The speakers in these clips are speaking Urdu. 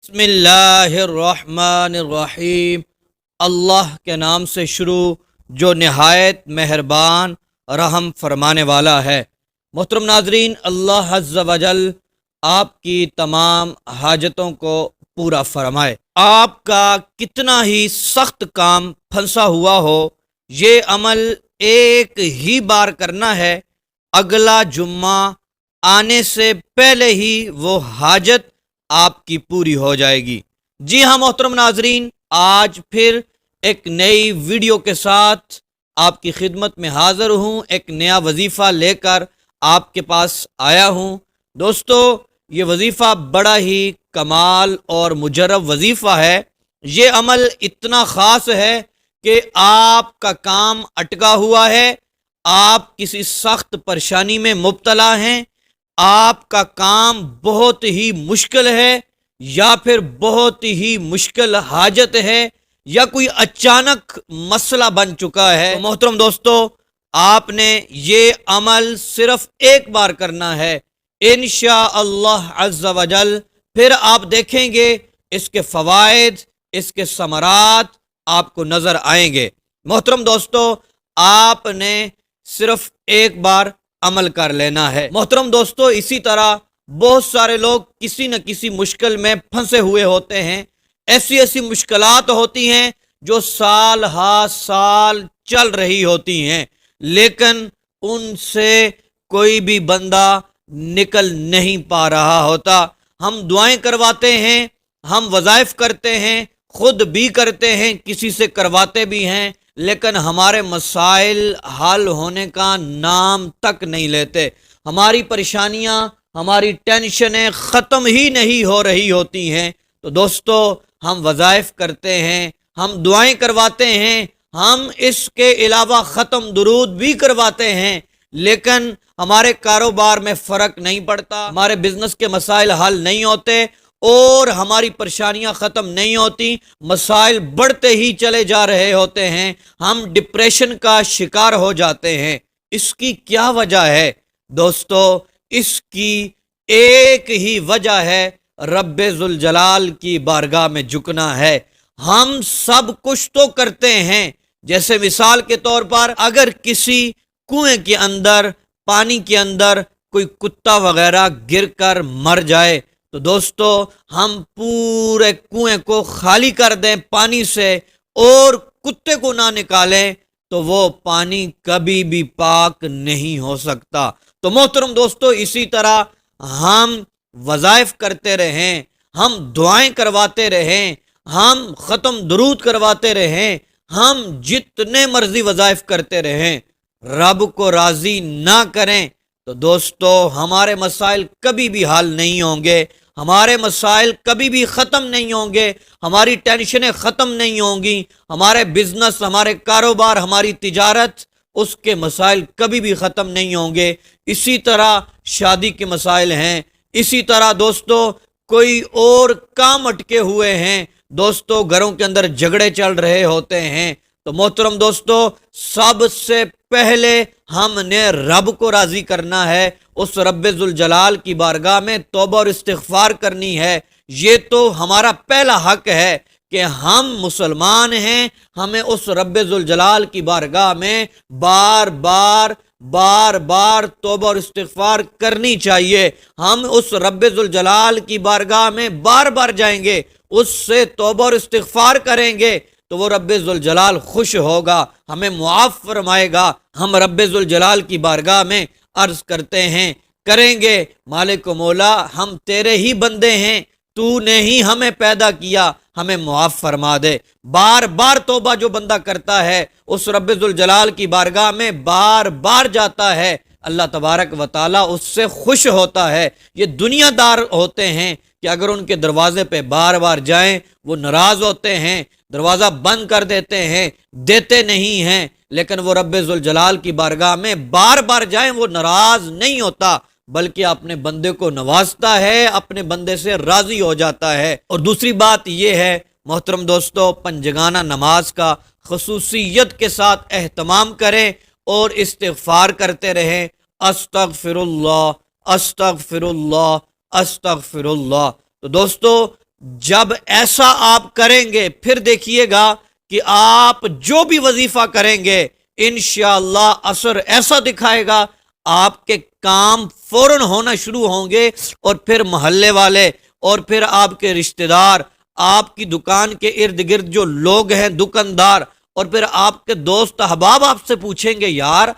بسم اللہ الرحمن الرحیم۔ اللہ کے نام سے شروع جو نہایت مہربان رحم فرمانے والا ہے۔ محترم ناظرین، اللہ عز و جل آپ کی تمام حاجتوں کو پورا فرمائے۔ آپ کا کتنا ہی سخت کام پھنسا ہوا ہو، یہ عمل ایک ہی بار کرنا ہے، اگلا جمعہ آنے سے پہلے ہی وہ حاجت آپ کی پوری ہو جائے گی۔ جی ہاں محترم ناظرین، آج پھر ایک نئی ویڈیو کے ساتھ آپ کی خدمت میں حاضر ہوں، ایک نیا وظیفہ لے کر آپ کے پاس آیا ہوں۔ دوستو، یہ وظیفہ بڑا ہی کمال اور مجرب وظیفہ ہے۔ یہ عمل اتنا خاص ہے کہ آپ کا کام اٹکا ہوا ہے، آپ کسی سخت پریشانی میں مبتلا ہیں، آپ کا کام بہت ہی مشکل ہے، یا پھر بہت ہی مشکل حاجت ہے، یا کوئی اچانک مسئلہ بن چکا ہے۔ تو محترم دوستو، آپ نے یہ عمل صرف ایک بار کرنا ہے، انشاءاللہ عز و جل۔ پھر آپ دیکھیں گے اس کے فوائد، اس کے ثمرات آپ کو نظر آئیں گے۔ محترم دوستو، آپ نے صرف ایک بار عمل کر لینا ہے۔ محترم دوستو، اسی طرح بہت سارے لوگ کسی نہ کسی مشکل میں پھنسے ہوئے ہوتے ہیں۔ ایسی مشکلات ہوتی ہیں جو سال ہا سال چل رہی ہوتی ہیں، لیکن ان سے کوئی بھی بندہ نکل نہیں پا رہا ہوتا۔ ہم دعائیں کرواتے ہیں، ہم وظائف کرتے ہیں، خود بھی کرتے ہیں، کسی سے کرواتے بھی ہیں، لیکن ہمارے مسائل حل ہونے کا نام تک نہیں لیتے۔ ہماری پریشانیاں، ہماری ٹینشنیں ختم ہی نہیں ہو رہی ہوتی ہیں۔ تو دوستو، ہم وظائف کرتے ہیں، ہم دعائیں کرواتے ہیں، ہم اس کے علاوہ ختم درود بھی کرواتے ہیں، لیکن ہمارے کاروبار میں فرق نہیں پڑتا، ہمارے بزنس کے مسائل حل نہیں ہوتے، اور ہماری پریشانیاں ختم نہیں ہوتی، مسائل بڑھتے ہی چلے جا رہے ہوتے ہیں، ہم ڈپریشن کا شکار ہو جاتے ہیں۔ اس کی کیا وجہ ہے دوستو؟ اس کی ایک ہی وجہ ہے، رب ذوالجلال کی بارگاہ میں جھکنا ہے۔ ہم سب کچھ تو کرتے ہیں، جیسے مثال کے طور پر اگر کسی کنویں کے اندر، پانی کے اندر کوئی کتا وغیرہ گر کر مر جائے، تو دوستو ہم پورے کنویں کو خالی کر دیں پانی سے اور کتے کو نہ نکالیں، تو وہ پانی کبھی بھی پاک نہیں ہو سکتا۔ تو محترم دوستو، اسی طرح ہم وظائف کرتے رہیں، ہم دعائیں کرواتے رہیں، ہم ختم درود کرواتے رہیں، ہم جتنے مرضی وظائف کرتے رہیں، رب کو راضی نہ کریں تو دوستو ہمارے مسائل کبھی بھی حل نہیں ہوں گے، ہمارے مسائل کبھی بھی ختم نہیں ہوں گے، ہماری ٹینشنیں ختم نہیں ہوں گی، ہمارے بزنس، ہمارے کاروبار، ہماری تجارت، اس کے مسائل کبھی بھی ختم نہیں ہوں گے۔ اسی طرح شادی کے مسائل ہیں، اسی طرح دوستو کوئی اور کام اٹکے ہوئے ہیں، دوستو گھروں کے اندر جھگڑے چل رہے ہوتے ہیں، تو محترم دوستو سب سے پہلے ہم نے رب کو راضی کرنا ہے، اس رب ذوالجلال کی بارگاہ میں توبہ اور استغفار کرنی ہے۔ یہ تو ہمارا پہلا حق ہے کہ ہم مسلمان ہیں، ہمیں اس رب ذوالجلال کی بارگاہ میں بار بار توبہ اور استغفار کرنی چاہیے۔ ہم اس رب ذوالجلال کی بارگاہ میں بار بار جائیں گے، اس سے توبہ اور استغفار کریں گے، تو وہ رب ذوالجلال خوش ہوگا، ہمیں معاف فرمائے گا۔ ہم رب ذوالجلال کی بارگاہ میں عرض کرتے ہیں، کریں گے، مالک و مولا ہم تیرے ہی بندے ہیں، تو نے ہی ہمیں پیدا کیا، ہمیں معاف فرما دے۔ بار بار توبہ جو بندہ کرتا ہے، اس رب ذوالجلال کی بارگاہ میں بار بار جاتا ہے، اللہ تبارک و تعالیٰ اس سے خوش ہوتا ہے۔ یہ دنیا دار ہوتے ہیں کہ اگر ان کے دروازے پہ بار بار جائیں وہ ناراض ہوتے ہیں، دروازہ بند کر دیتے ہیں، دیتے نہیں ہیں، لیکن وہ رب ذوالجلال کی بارگاہ میں بار بار جائیں وہ ناراض نہیں ہوتا، بلکہ اپنے بندے کو نوازتا ہے، اپنے بندے سے راضی ہو جاتا ہے۔ اور دوسری بات یہ ہے محترم دوستو، پنجگانہ نماز کا خصوصیت کے ساتھ اہتمام کریں اور استغفار کرتے رہیں، استغفر اللہ، استغفر اللہ، استغفر اللہ۔ تو دوستو جب ایسا آپ کریں گے پھر دیکھیے گا کہ آپ جو بھی وظیفہ کریں گے انشاءاللہ اثر ایسا دکھائے گا، آپ کے کام فوراً ہونا شروع ہوں گے، اور پھر محلے والے اور پھر آپ کے رشتہ دار، آپ کی دکان کے ارد گرد جو لوگ ہیں دکاندار، اور پھر آپ کے دوست احباب آپ سے پوچھیں گے یار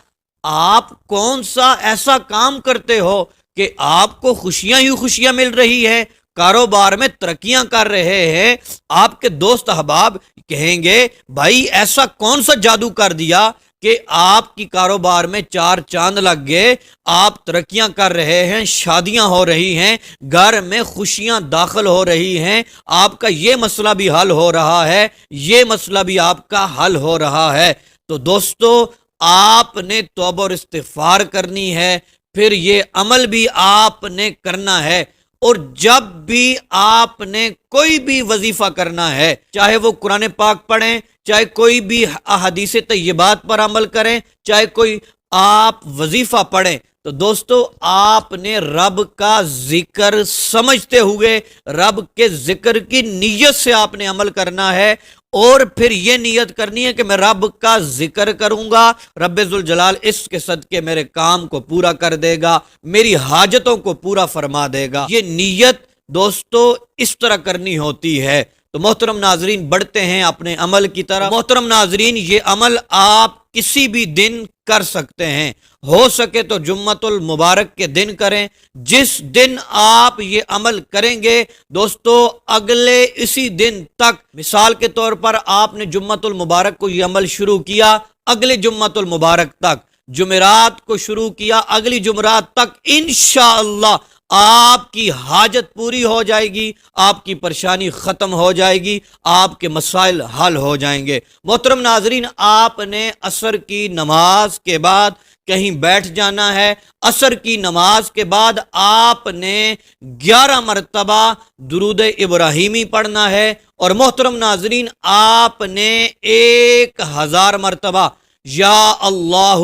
آپ کون سا ایسا کام کرتے ہو کہ آپ کو خوشیاں ہی خوشیاں مل رہی ہیں، کاروبار میں ترقیاں کر رہے ہیں۔ آپ کے دوست احباب کہیں گے بھائی ایسا کون سا جادو کر دیا کہ آپ کی کاروبار میں چار چاند لگ گئے، آپ ترقیاں کر رہے ہیں، شادیاں ہو رہی ہیں، گھر میں خوشیاں داخل ہو رہی ہیں، آپ کا یہ مسئلہ بھی حل ہو رہا ہے، یہ مسئلہ بھی آپ کا حل ہو رہا ہے۔ تو دوستو آپ نے توبہ اور استغفار کرنی ہے، پھر یہ عمل بھی آپ نے کرنا ہے، اور جب بھی آپ نے کوئی بھی وظیفہ کرنا ہے، چاہے وہ قرآن پاک پڑھیں، چاہے کوئی بھی احادیث طیبات پر عمل کریں، چاہے کوئی آپ وظیفہ پڑھیں، تو دوستو آپ نے رب کا ذکر سمجھتے ہوئے رب کے ذکر کی نیت سے آپ نے عمل کرنا ہے، اور پھر یہ نیت کرنی ہے کہ میں رب کا ذکر کروں گا، رب ذوالجلال اس کے صدقے میرے کام کو پورا کر دے گا، میری حاجتوں کو پورا فرما دے گا۔ یہ نیت دوستو اس طرح کرنی ہوتی ہے۔ تو محترم ناظرین بڑھتے ہیں اپنے عمل کی طرف۔ محترم ناظرین یہ عمل آپ کسی بھی دن کر سکتے ہیں، ہو سکے تو جمعۃ المبارک کے دن کریں۔ جس دن آپ یہ عمل کریں گے دوستو اگلے اسی دن تک، مثال کے طور پر آپ نے جمعۃ المبارک کو یہ عمل شروع کیا، اگلے جمعۃ المبارک تک، جمعرات کو شروع کیا، اگلی جمعرات تک انشاءاللہ آپ کی حاجت پوری ہو جائے گی، آپ کی پریشانی ختم ہو جائے گی، آپ کے مسائل حل ہو جائیں گے۔ محترم ناظرین آپ نے عصر کی نماز کے بعد کہیں بیٹھ جانا ہے، عصر کی نماز کے بعد آپ نے 11 مرتبہ درود ابراہیمی پڑھنا ہے، اور محترم ناظرین آپ نے 1000 مرتبہ یا اللہ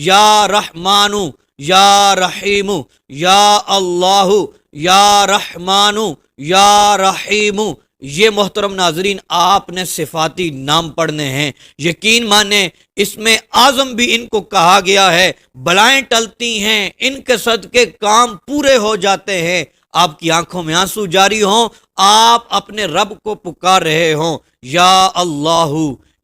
یا رحمان یا رحیم یا اللہ یا رحمان یا رحیم، یہ محترم ناظرین آپ نے صفاتی نام پڑھنے ہیں۔ یقین مانیں اس میں اعظم بھی ان کو کہا گیا ہے، بلائیں ٹلتی ہیں ان کے صدقے کام پورے ہو جاتے ہیں۔ آپ کی آنکھوں میں آنسو جاری ہوں، آپ اپنے رب کو پکار رہے ہوں، یا اللہ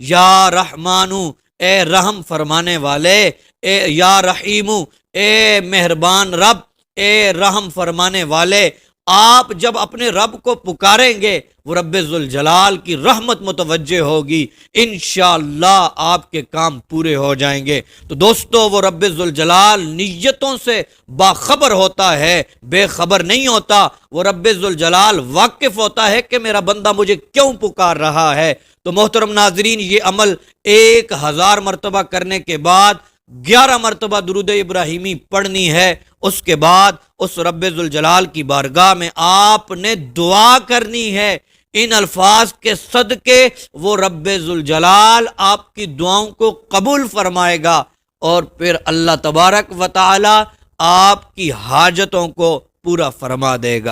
یا رحمان، اے رحم فرمانے والے، اے یا رحیم، اے مہربان رب، اے رحم فرمانے والے۔ آپ جب اپنے رب کو پکاریں گے وہ رب ذوالجلال کی رحمت متوجہ ہوگی، انشاءاللہ آپ کے کام پورے ہو جائیں گے۔ تو دوستو وہ رب ذوالجلال نیتوں سے باخبر ہوتا ہے، بے خبر نہیں ہوتا۔ وہ رب ذوالجلال واقف ہوتا ہے کہ میرا بندہ مجھے کیوں پکار رہا ہے۔ تو محترم ناظرین یہ عمل 1000 مرتبہ کرنے کے بعد 11 مرتبہ درود ابراہیمی پڑھنی ہے۔ اس کے بعد اس رب ذوالجلال کی بارگاہ میں آپ نے دعا کرنی ہے، ان الفاظ کے صدقے وہ رب ذوالجلال آپ کی دعاؤں کو قبول فرمائے گا، اور پھر اللہ تبارک و تعالی آپ کی حاجتوں کو پورا فرما دے گا۔